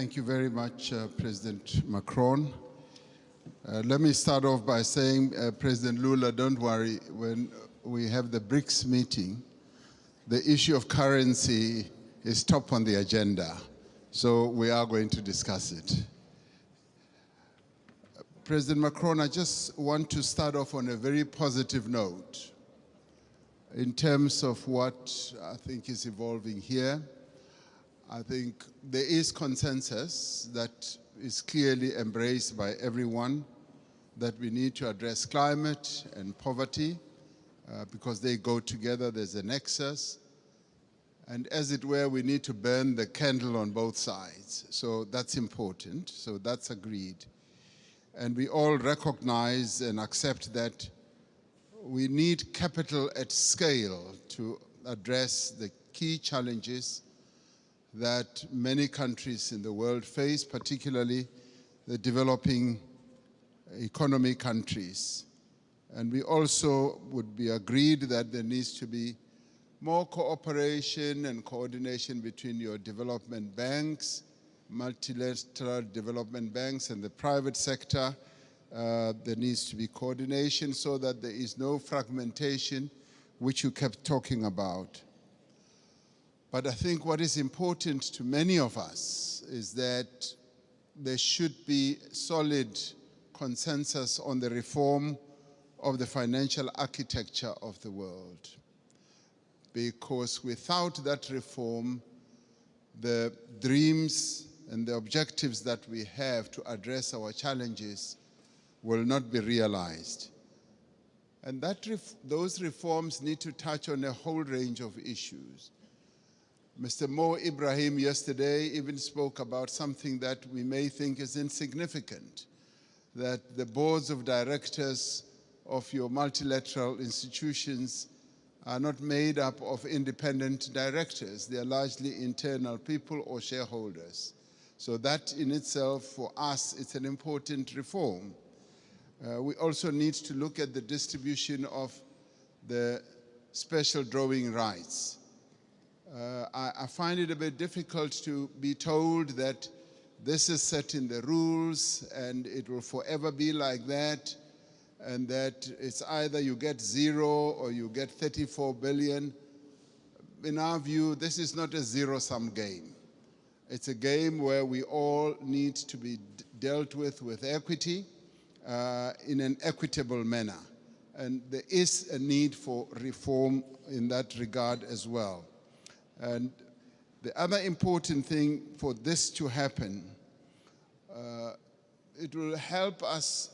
Thank you very much, President Macron. Let me start off by saying, President Lula, don't worry, when we have the BRICS meeting, the issue of currency is top on the agenda, so we are going to discuss it. President Macron, I just want to start off on a very positive note in terms of what I think is evolving here. I think there is consensus that is clearly embraced by everyone that we need to address climate and poverty because they go together, there's a nexus. And as it were, we need to burn the candle on both sides. So that's important, so that's agreed. And we all recognize and accept that we need capital at scale to address the key challenges that many countries in the world face, particularly the developing economy countries. And we also would be agreed that there needs to be more cooperation and coordination between your development banks, multilateral development banks, and the private sector. There needs to be coordination so that there is no fragmentation, which you kept talking about. But I think what is important to many of us is that there should be solid consensus on the reform of the financial architecture of the world. Because without that reform, the dreams and the objectives that we have to address our challenges will not be realized. And those reforms need to touch on a whole range of issues. Mr. Mo Ibrahim yesterday even spoke about something that we may think is insignificant, that the boards of directors of your multilateral institutions are not made up of independent directors. They are largely internal people or shareholders. So that in itself, for us, it's an important reform. We also need to look at the distribution of the special drawing rights. I find it a bit difficult to be told that this is set in the rules and it will forever be like that, and that it's either you get 0 or you get 34 billion. In our view, this is not a zero-sum game. It's a game where we all need to be dealt with equity in an equitable manner. And there is a need for reform in that regard as well. And the other important thing for this to happen, it will help us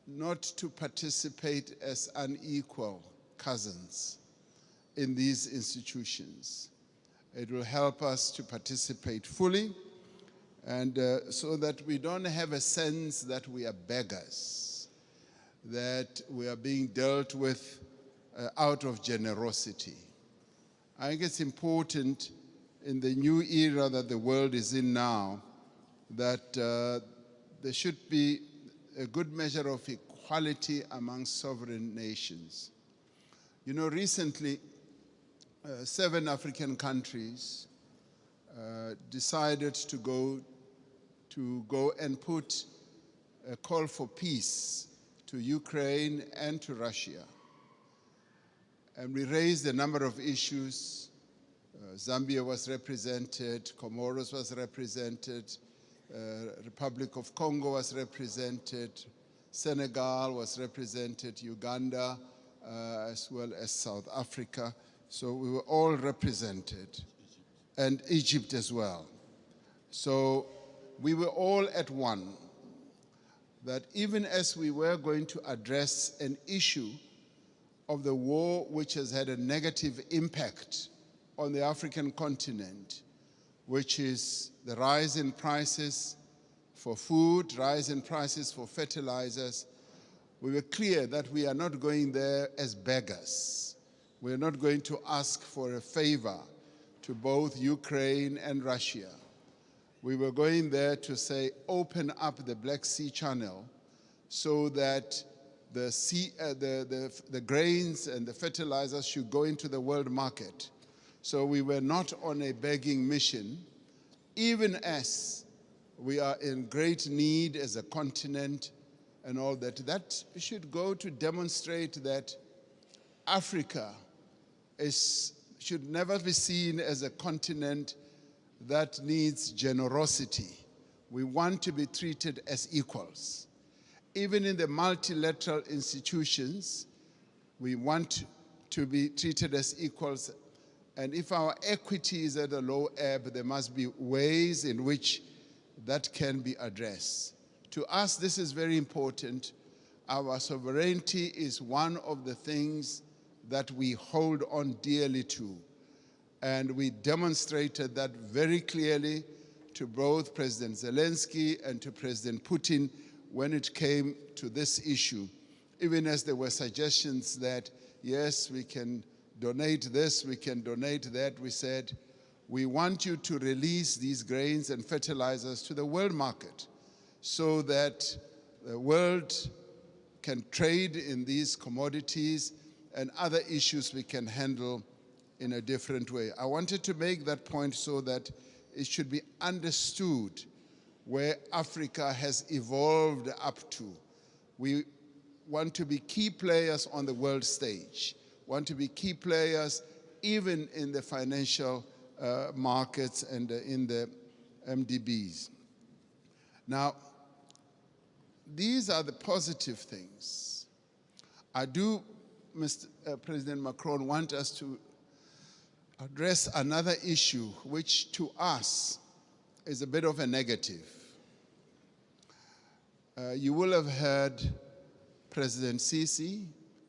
not to participate as unequal cousins in these institutions. It will help us to participate fully, and so that we don't have a sense that we are beggars, that we are being dealt with out of generosity. I think it's important in the new era that the world is in now that there should be a good measure of equality among sovereign nations. You know, recently, 7 African countries decided to go and put a call for peace to Ukraine and to Russia. And we raised a number of issues. Zambia was represented, Comoros was represented, Republic of Congo was represented, Senegal was represented, Uganda, as well as South Africa. So we were all represented, and Egypt as well. So we were all at one, that even as we were going to address an issue of the war which has had a negative impact on the African continent, which is the rise in prices for food, rise in prices for fertilizers, we were clear that we are not going there as beggars. We are not going to ask for a favor to both Ukraine and Russia. We were going there to say, open up the Black Sea Channel so that the grains and the fertilizers should go into the world market. So we were not on a begging mission, even as We are in great need as a continent and all that. That should go to demonstrate that Africa should never be seen as a continent that needs generosity. We want to be treated as equals. Even in the multilateral institutions, we want to be treated as equals. And if our equity is at a low ebb, there must be ways in which that can be addressed. To us, this is very important. Our sovereignty is one of the things that we hold on dearly to. And we demonstrated that very clearly to both President Zelensky and to President Putin when it came to this issue. Even as there were suggestions that, yes, we can donate this, we can donate that, we said, we want you to release these grains and fertilizers to the world market so that the world can trade in these commodities and other issues we can handle in a different way. I wanted to make that point so that it should be understood where Africa has evolved up to. We want to be key players on the world stage, want to be key players even in the financial markets and in the MDBs. Now, these are the positive things. I do, Mr. President Macron, want us to address another issue which to us is a bit of a negative. You will have heard President Sisi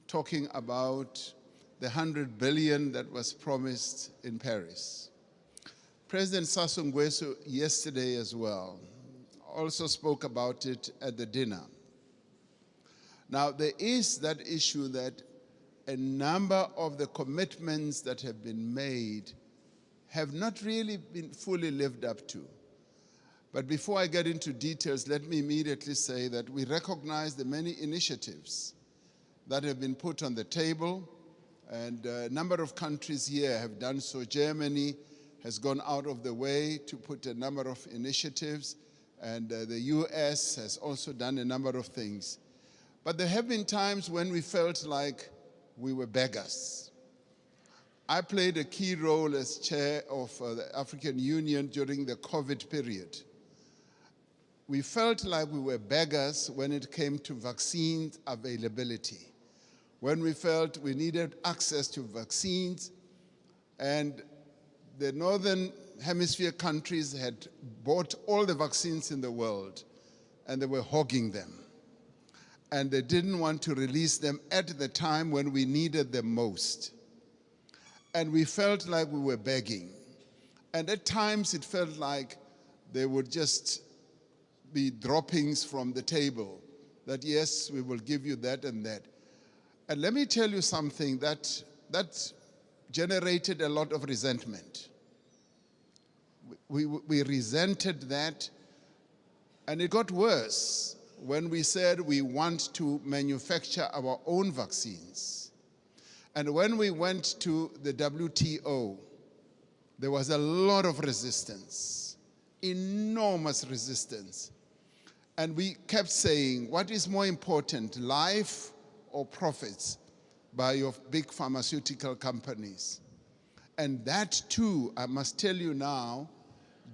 talking about the 100 billion that was promised in Paris. President Sassou Nguesso yesterday as well also spoke about it at the dinner. Now, there is that issue that a number of the commitments that have been made have not really been fully lived up to. But before I get into details, let me immediately say that we recognize the many initiatives that have been put on the table, and a number of countries here have done so. Germany has gone out of the way to put a number of initiatives, and the US has also done a number of things. But there have been times when we felt like we were beggars. I played a key role as chair of the African Union during the COVID period. We felt like we were beggars when it came to vaccine availability, when we felt we needed access to vaccines, and the Northern Hemisphere countries had bought all the vaccines in the world, and they were hogging them. And they didn't want to release them at the time when we needed them most. And we felt like we were begging. And at times it felt like they would just be droppings from the table, that yes, we will give you that and that. And let me tell you something that generated a lot of resentment. We resented that, and it got worse when we said we want to manufacture our own vaccines. And when we went to the WTO, there was a lot of resistance, enormous resistance. And we kept saying, what is more important, life or profits by your big pharmaceutical companies? And that too, I must tell you now,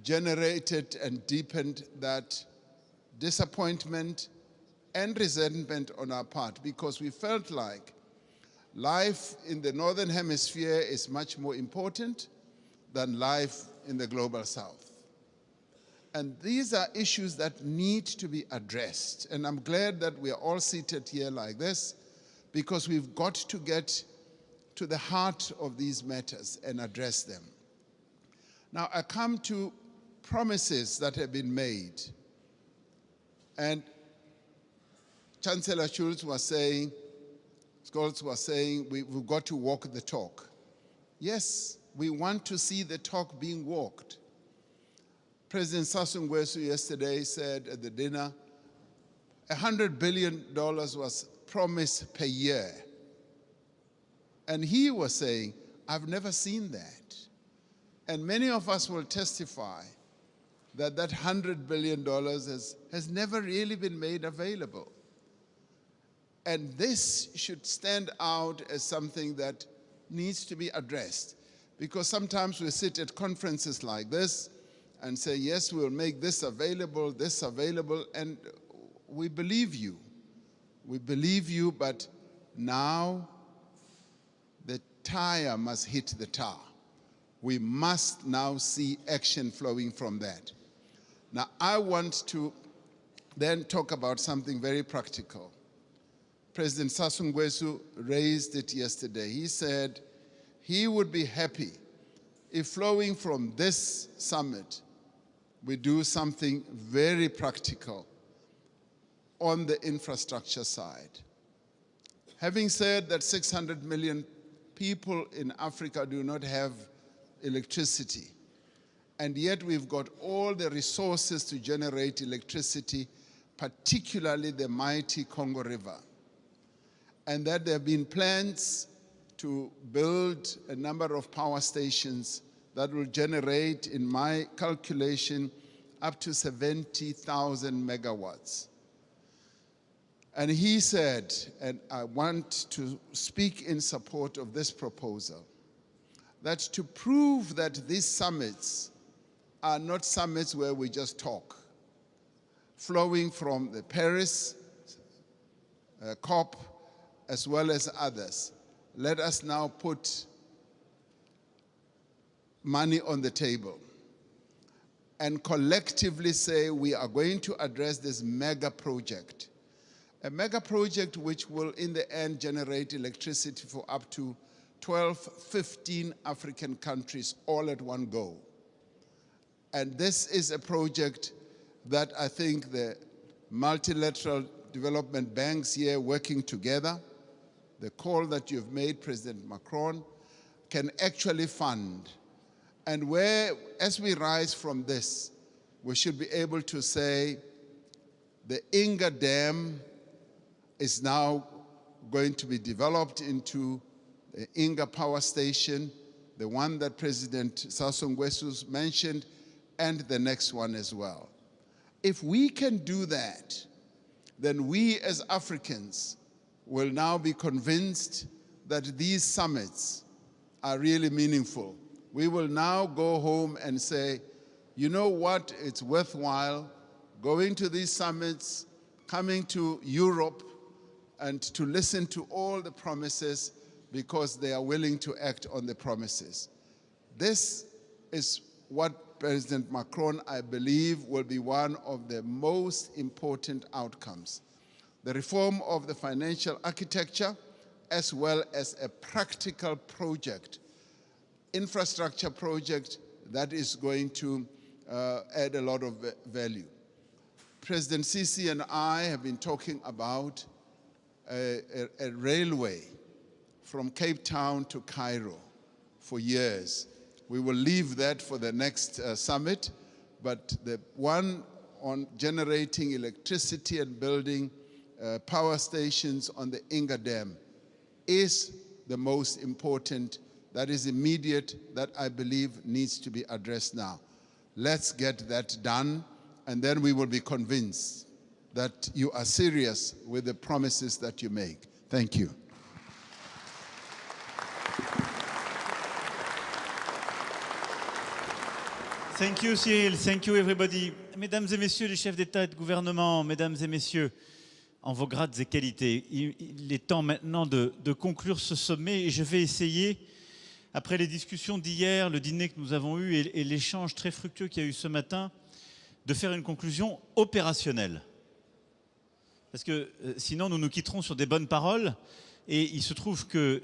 generated and deepened that disappointment and resentment on our part, because we felt like life in the Northern Hemisphere is much more important than life in the Global South. And these are issues that need to be addressed. And I'm glad that we are all seated here like this, because we've got to get to the heart of these matters and address them. Now, I come to promises that have been made. And Chancellor Scholz was saying, we've got to walk the talk. Yes, we want to see the talk being walked. President Sassou Nguesso yesterday said at the dinner, $100 billion was promised per year. And he was saying, I've never seen that. And many of us will testify that that $100 billion has never really been made available. And this should stand out as something that needs to be addressed. Because sometimes we sit at conferences like this and say, yes, we'll make this available, and we believe you. We believe you, but now the tire must hit the tar. We must now see action flowing from that. Now, I want to then talk about something very practical. President Sassou Nguesso raised it yesterday. He said he would be happy if flowing from this summit, we do something very practical on the infrastructure side. Having said that 600 million people in Africa do not have electricity, and yet we've got all the resources to generate electricity, particularly the mighty Congo River, and that there have been plans to build a number of power stations that will generate, in my calculation, up to 70,000 megawatts. And he said, and I want to speak in support of this proposal, that to prove that these summits are not summits where we just talk, flowing from the Paris COP as well as others, let us now put money on the table and collectively say we are going to address this mega project. A mega project which will in the end generate electricity for up to 12, 15 African countries all at one go. And this is a project that I think the multilateral development banks here working together, the call that you've made, President Macron, can actually fund. And where, as we rise from this, we should be able to say the Inga Dam is now going to be developed into the Inga Power Station, the one that President Sassou Nguesso mentioned, and the next one as well. If we can do that, then we as Africans will now be convinced that these summits are really meaningful. We will now go home and say, you know what, it's worthwhile going to these summits, coming to Europe, and to listen to all the promises because they are willing to act on the promises. This is what President Macron, I believe, will be one of the most important outcomes. The reform of the financial architecture, as well as a practical project, infrastructure project that is going to add a lot of value. President Sisi and I have been talking about a railway from Cape Town to Cairo for years. We will leave that for the next summit, but the one on generating electricity and building power stations on the Inga Dam is the most important, that is immediate, that I believe needs to be addressed now. Let's get that done, and then we will be convinced that you are serious with the promises that you make. Thank you. Thank you, Cyril. Thank you, everybody. Mesdames et messieurs les chefs d'État et de gouvernement, mesdames et messieurs, en vos grades et qualités, il est temps maintenant de conclure ce sommet et je vais essayer, après les discussions d'hier, le dîner que nous avons eu et l'échange très fructueux qu'il y a eu ce matin, de faire une conclusion opérationnelle. Parce que sinon, nous nous quitterons sur des bonnes paroles et il se trouve que